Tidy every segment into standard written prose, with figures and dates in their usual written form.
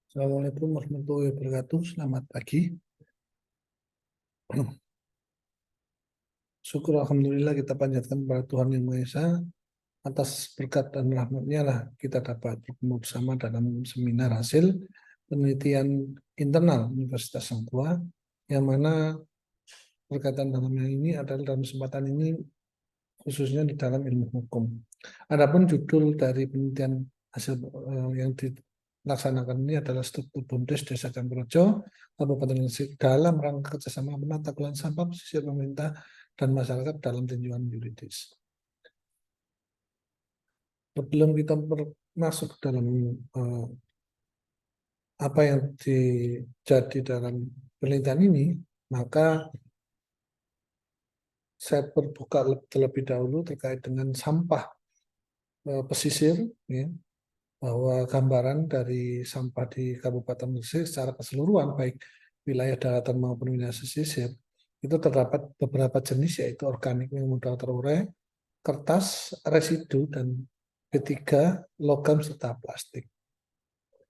Assalamualaikum warahmatullahi wabarakatuh. Selamat pagi. Syukur Alhamdulillah kita panjatkan kepada Tuhan Yang Maha Esa. Atas berkat dan rahmatnya lah kita dapat bertemu bersama dalam seminar hasil penelitian internal Universitas Hangtua, yang mana berkaitan dalam hal ini adalah dalam kesempatan ini khususnya di dalam ilmu hukum. Adapun judul dari penelitian hasil yang dilaksanakan ini adalah struktur BUMDes Desa Campurejo, Kabupaten Gresik dalam rangka kerjasama menata kelola sampah pesisir pemerintah dan masyarakat dalam tinjauan yuridis. Sebelum kita masuk dalam apa yang terjadi dalam penelitian ini, maka saya berbuka terlebih dahulu terkait dengan sampah pesisir, ya, bahwa gambaran dari sampah di Kabupaten Gresik secara keseluruhan, baik wilayah daratan maupun wilayah pesisir, itu terdapat beberapa jenis, yaitu organik yang mudah terurai, kertas, residu, dan B3, logam, serta plastik.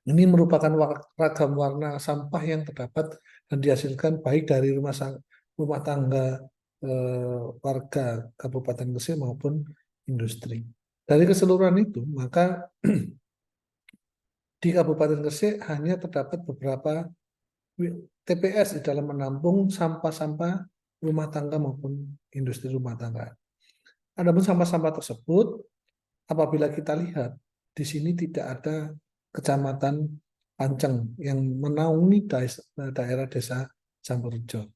Ini merupakan ragam warna sampah yang terdapat dan dihasilkan baik dari rumah tangga warga Kabupaten Gresik maupun industri. Dari keseluruhan itu, maka di Kabupaten Gresik hanya terdapat beberapa TPS di dalam menampung sampah-sampah rumah tangga maupun industri rumah tangga. Adapun sampah-sampah tersebut, apabila kita lihat, di sini tidak ada kecamatan Panceng yang menaungi daerah desa Campurejo.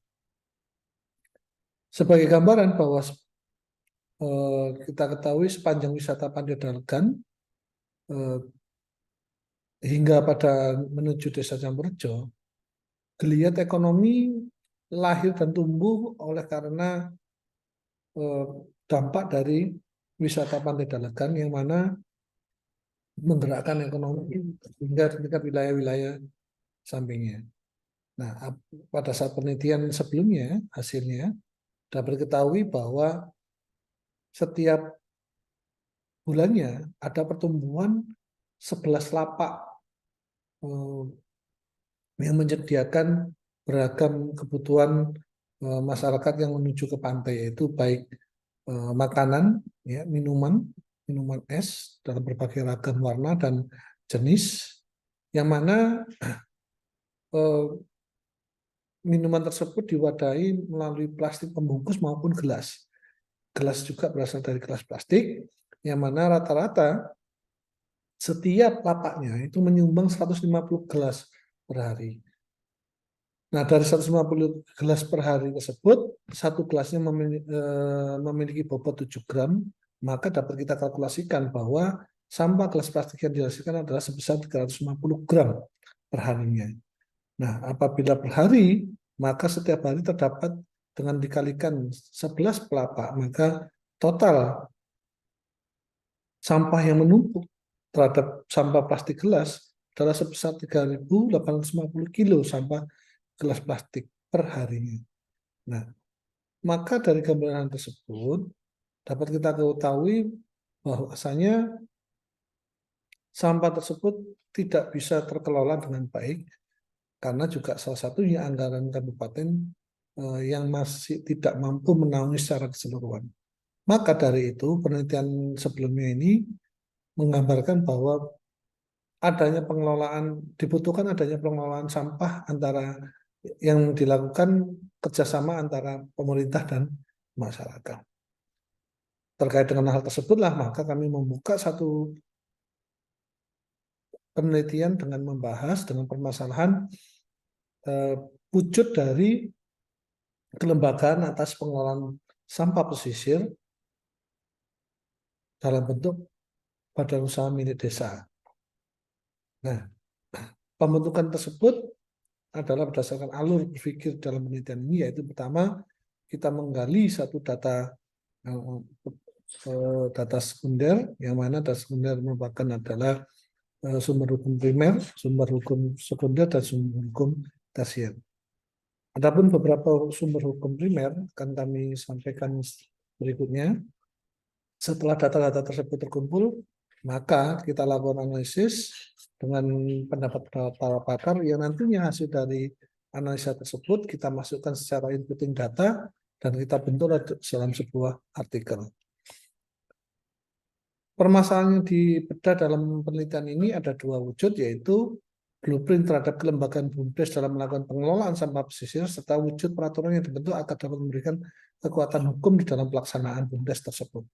Sebagai gambaran bahwa kita ketahui sepanjang wisata Pandeglang hingga pada menuju desa Campurejo, geliat ekonomi lahir dan tumbuh oleh karena dampak dari wisata Pandeglang yang mana menggerakkan ekonomi hingga tingkat wilayah-wilayah sampingnya. Nah, pada saat penelitian sebelumnya, hasilnya dapat diketahui bahwa setiap bulannya ada pertumbuhan 11 lapak yang menyediakan beragam kebutuhan masyarakat yang menuju ke pantai, yaitu baik makanan, ya, minuman es dalam berbagai ragam warna dan jenis, yang mana minuman tersebut diwadahi melalui plastik pembungkus maupun gelas. Gelas juga berasal dari gelas plastik, yang mana rata-rata setiap lapaknya itu menyumbang 150 gelas per hari. Nah, dari 150 gelas per hari tersebut, satu gelasnya memiliki bobot 7 gram, maka dapat kita kalkulasikan bahwa sampah gelas plastik yang dihasilkan adalah sebesar 350 gram per harinya. Nah, apabila per hari, maka setiap hari terdapat dengan dikalikan 11 pelapak, maka total sampah yang menumpuk terhadap sampah plastik gelas adalah sebesar 3.850 kilo sampah gelas plastik per harinya. Nah, maka dari gambaran tersebut dapat kita ketahui bahwasanya sampah tersebut tidak bisa terkelola dengan baik, karena juga salah satunya anggaran kabupaten yang masih tidak mampu menaungi secara keseluruhan. Maka dari itu penelitian sebelumnya ini menggambarkan bahwa dibutuhkan adanya pengelolaan sampah yang dilakukan kerjasama antara pemerintah dan masyarakat. Terkait dengan hal tersebutlah maka kami membuka satu penelitian dengan membahas dengan permasalahan wujud dari kelembagaan atas pengelolaan sampah pesisir dalam bentuk badan usaha milik desa. Nah, pembentukan tersebut adalah berdasarkan alur berpikir dalam penelitian ini, yaitu pertama kita menggali satu data sekunder, yang mana data sekunder merupakan adalah sumber hukum primer, sumber hukum sekunder, dan sumber hukum tersier. Adapun beberapa sumber hukum primer akan kami sampaikan berikutnya. Setelah data-data tersebut terkumpul, maka kita lakukan analisis dengan pendapat para pakar yang nantinya hasil dari analisa tersebut kita masukkan secara inputting data dan kita bentuk dalam sebuah artikel. Permasalahan yang dibedah dalam penelitian ini ada dua wujud, yaitu blueprint terhadap kelembagaan BUMDes dalam melakukan pengelolaan sampah pesisir, serta wujud peraturan yang dibentuk agar dapat memberikan kekuatan hukum di dalam pelaksanaan BUMDes tersebut.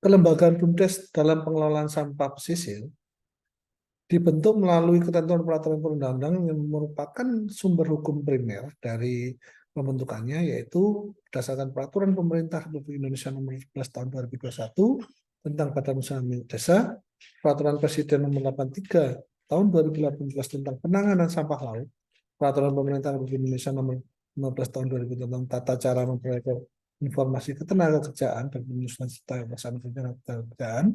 Kelembagaan BUMDes dalam pengelolaan sampah pesisir dibentuk melalui ketentuan peraturan perundang-undangan yang merupakan sumber hukum primer dari pembentukannya, yaitu berdasarkan peraturan pemerintah Republik Indonesia nomor 11 tahun 2021 tentang Badan Usaha Milik Desa, peraturan Presiden nomor 83 tahun 2018 tentang penanganan sampah laut, peraturan pemerintah Republik Indonesia nomor 15 tahun 2000 tentang tata cara memperoleh informasi ketenagakerjaan dan penyusunan serta pelaksanaan ketenagakerjaan,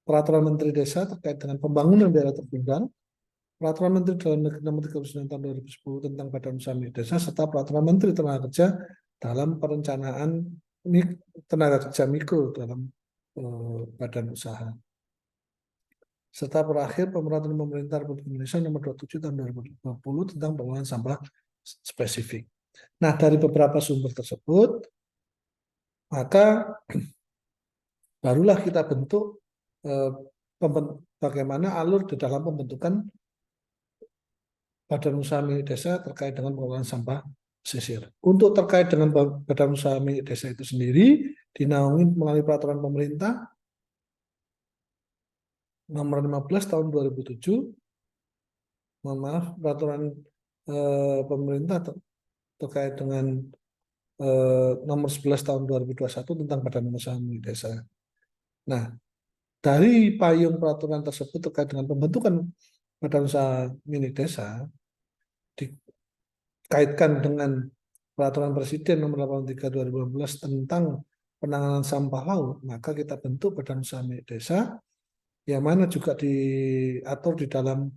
peraturan Menteri Desa terkait dengan pembangunan daerah tertinggal, peraturan Menteri Dalam Negeri nomor 39 tahun 2010 tentang Badan Usaha Milik Desa, serta peraturan Menteri Tenaga Kerja dalam perencanaan tenaga kerja mikro dalam badan usaha. Serta berakhir peraturan pemerintah Republik Indonesia nomor 27 tahun 2020 tentang pengelolaan sampah spesifik. Nah, dari beberapa sumber tersebut, maka barulah kita bentuk bagaimana alur di dalam pembentukan Badan Usaha Milik Desa terkait dengan pengelolaan sampah pesisir. Untuk terkait dengan Badan Usaha Milik Desa itu sendiri, dinaungi melalui peraturan pemerintah nomor 15 tahun 2007, mohon maaf, peraturan pemerintah terkait dengan nomor 11 tahun 2021 tentang Badan Usaha Milik Desa. Nah, dari payung peraturan tersebut terkait dengan pembentukan Badan Usaha Milik Desa, dikaitkan dengan peraturan Presiden nomor 83 2015 tentang penanganan sampah laut, maka kita bentuk Badan Usaha Milik Desa, yang mana juga diatur di dalam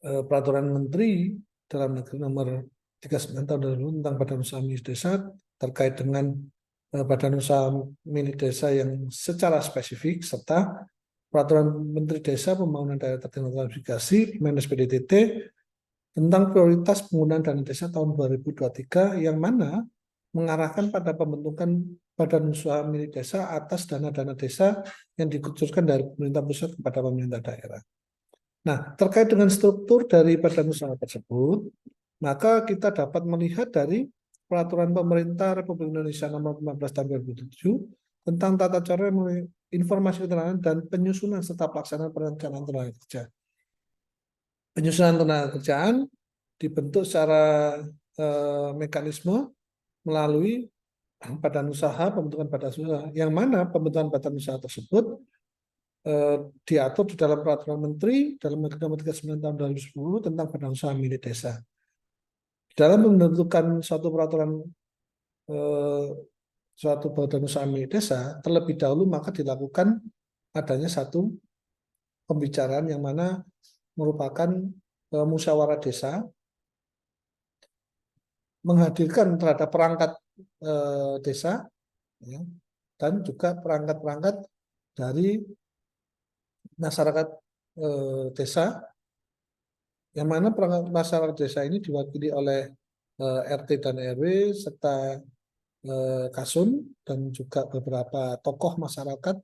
peraturan Menteri Dalam Negeri nomor 39 tahun 2000 tentang Badan Usaha Milik Desa terkait dengan Badan Usaha Milik Desa yang secara spesifik, serta peraturan Menteri Desa Pembangunan Daerah Tertinggal Transmigrasi Permenas PDTT tentang prioritas penggunaan dana desa tahun 2023 yang mana mengarahkan pada pembentukan Badan Usaha Milik Desa atas dana-dana desa yang dikucurkan dari pemerintah pusat kepada pemerintah daerah. Nah, terkait dengan struktur dari badan usaha tersebut, maka kita dapat melihat dari peraturan pemerintah Republik Indonesia nomor 15 tahun 2007 tentang tata cara informasi ketenagaan dan penyusunan serta pelaksanaan perencanaan tenaga kerja. Penyusunan tenaga kerjaan dibentuk secara mekanisme melalui badan usaha, pembentukan badan usaha, yang mana pembentukan badan usaha tersebut diatur di dalam peraturan Menteri dalam Negeri nomor 39 tahun 2010 tentang Badan Usaha Milik Desa. Dalam pembentukan suatu peraturan suatu badan usaha milik desa, terlebih dahulu maka dilakukan adanya satu pembicaraan yang mana merupakan musyawarah desa, menghadirkan terhadap perangkat desa, ya, dan juga perangkat-perangkat dari masyarakat desa, yang mana perangkat masyarakat desa ini diwakili oleh RT dan RW serta Kasum dan juga beberapa tokoh masyarakat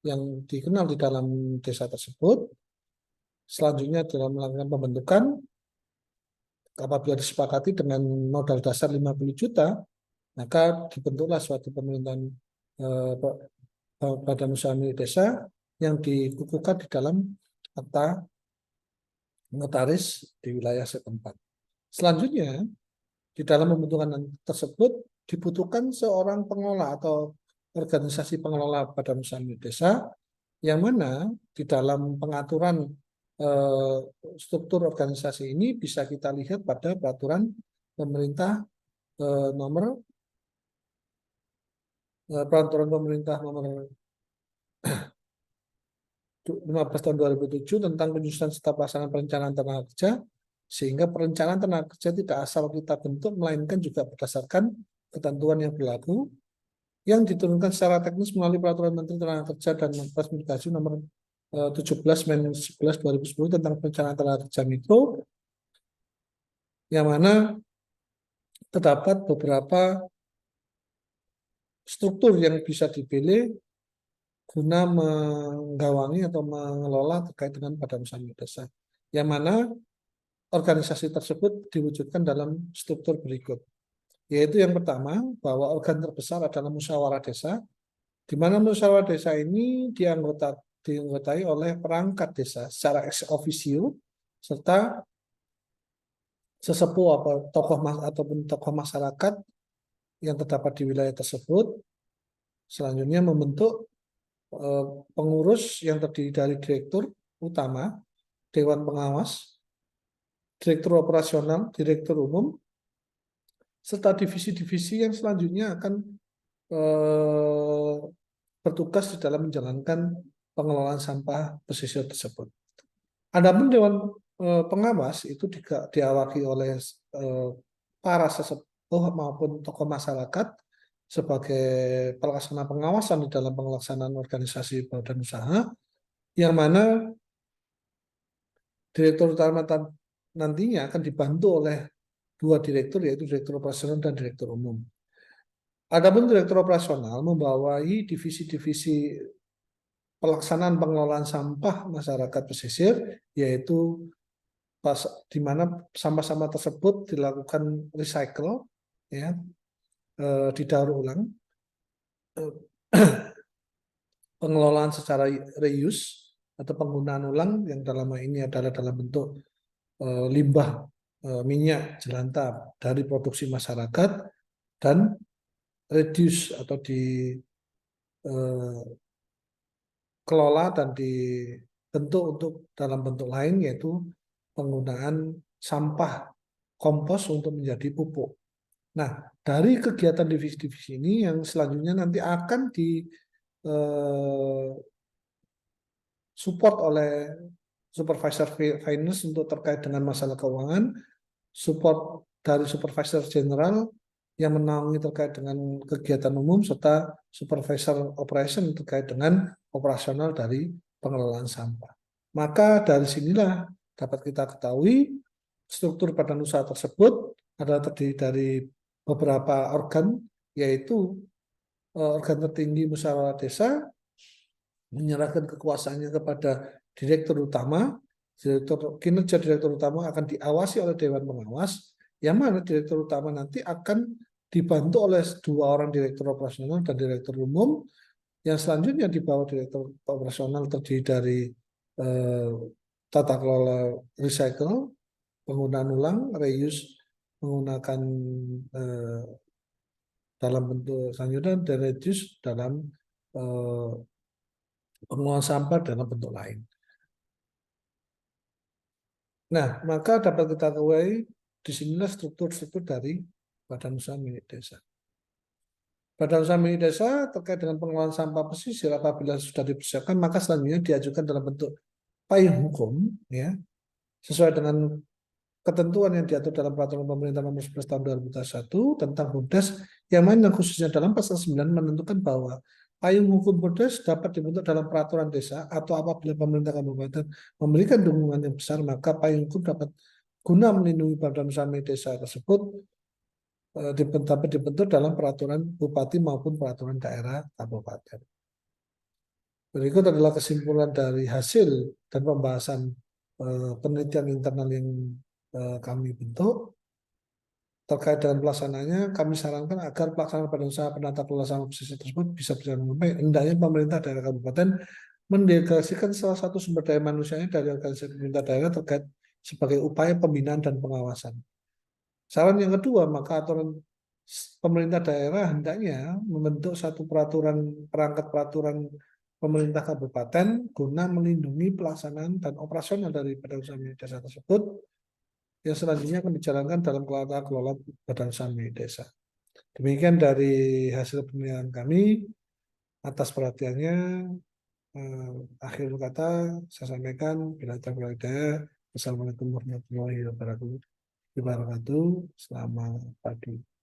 yang dikenal di dalam desa tersebut. Selanjutnya dalam melakukan pembentukan, apabila disepakati dengan modal dasar 50 juta, maka dibentuklah suatu pemerintahan badan usaha milik desa yang dikukuhkan di dalam akta notaris di wilayah setempat. Selanjutnya, di dalam pembentukan tersebut dibutuhkan seorang pengelola atau organisasi pengelola badan usaha milik desa, yang mana di dalam pengaturan struktur organisasi ini bisa kita lihat pada peraturan pemerintah nomor 15 tahun 2007 tentang penyusunan serta pelaksanaan perencanaan tenaga kerja, sehingga perencanaan tenaga kerja tidak asal kita bentuk, melainkan juga berdasarkan ketentuan yang berlaku yang diturunkan secara teknis melalui Peraturan Menteri Tenaga Kerja dan Transmigrasi nomor 17/11/2010 tentang perencanaan tenaga kerja mikro, yang mana terdapat beberapa struktur yang bisa dipilih guna menggawangi atau mengelola terkait dengan badan usaha milik desa, yang mana organisasi tersebut diwujudkan dalam struktur berikut, yaitu yang pertama bahwa organ terbesar adalah musyawarah desa, di mana musyawarah desa ini dianggotai oleh perangkat desa secara ex officio serta sesepuh ataupun tokoh masyarakat yang terdapat di wilayah tersebut. Selanjutnya membentuk pengurus yang terdiri dari direktur utama, dewan pengawas, direktur operasional, direktur umum, serta divisi-divisi yang selanjutnya akan bertugas di dalam menjalankan pengelolaan sampah pesisir tersebut. Adapun dewan pengawas itu diawaki oleh para sesepuh maupun tokoh masyarakat sebagai pelaksana pengawasan di dalam pelaksanaan organisasi badan usaha, yang mana direktur utama nantinya akan dibantu oleh 2 direktur, yaitu direktur operasional dan direktur umum. Adapun direktur operasional membawahi divisi-divisi pelaksanaan pengelolaan sampah masyarakat pesisir, yaitu di mana sampah-sampah tersebut dilakukan recycle, ya, didaur ulang, pengelolaan secara reuse atau penggunaan ulang yang dalam hal ini adalah dalam bentuk limbah minyak jelantah dari produksi masyarakat, dan reduce atau dikelola dan dibentuk untuk dalam bentuk lain, yaitu penggunaan sampah kompos untuk menjadi pupuk. Nah, dari kegiatan divisi-divisi ini yang selanjutnya nanti akan support oleh supervisor finance untuk terkait dengan masalah keuangan, support dari supervisor general yang menaungi terkait dengan kegiatan umum, serta supervisor operation terkait dengan operasional dari pengelolaan sampah. Maka dari sinilah dapat kita ketahui struktur badan usaha tersebut adalah terdiri dari beberapa organ, yaitu organ tertinggi musyawarah desa menyerahkan kekuasaannya kepada direktur utama. Kinerja direktur utama akan diawasi oleh dewan pengawas, yang mana direktur utama nanti akan dibantu oleh 2 orang direktur operasional dan direktur umum, yang selanjutnya di bawah direktur operasional terdiri dari tata kelola recycle, penggunaan ulang, reuse menggunakan dalam bentuk selanjutnya, dan reduce dalam pengelolaan sampah dalam bentuk lain. Nah, maka dapat kita ketahui disinilah struktur-struktur dari badan usaha milik desa. Badan usaha milik desa terkait dengan pengelolaan sampah pesisir apabila sudah dipersiapkan, maka selanjutnya diajukan dalam bentuk payung hukum, ya, sesuai dengan ketentuan yang diatur dalam Peraturan Pemerintah Nomor 11 Tahun 2021 tentang BUMDes, yang mana khususnya dalam pasal 9 menentukan bahwa payung hukum BUMDes dapat dibentuk dalam peraturan desa, atau apabila pemerintah kabupaten memberikan dukungan yang besar, maka payung hukum dapat guna melindungi badan usaha milik desa tersebut dapat dibentuk dalam peraturan bupati maupun peraturan daerah kabupaten. Berikut adalah kesimpulan dari hasil dan pembahasan penelitian internal yang kami bentuk. Terkait dengan pelaksanaannya, kami sarankan agar pelaksanaan badan usaha penata kelola sampah pesisir tersebut bisa berjalan dengan baik. Hendaknya pemerintah daerah kabupaten mendelegasikan salah satu sumber daya manusianya dari organisasi pemerintah daerah terkait sebagai upaya pembinaan dan pengawasan. Saran yang kedua, maka aturan pemerintah daerah hendaknya membentuk satu perangkat peraturan pemerintah kabupaten guna melindungi pelaksanaan dan operasional dari badan usaha milik desa tersebut, yang selanjutnya akan dijalankan dalam kelola badan usaha milik desa. Demikian dari hasil penilaian kami. Atas perhatiannya, akhir kata saya sampaikan, bila terlalu. Assalamualaikum warahmatullahi wabarakatuh. Selamat pagi.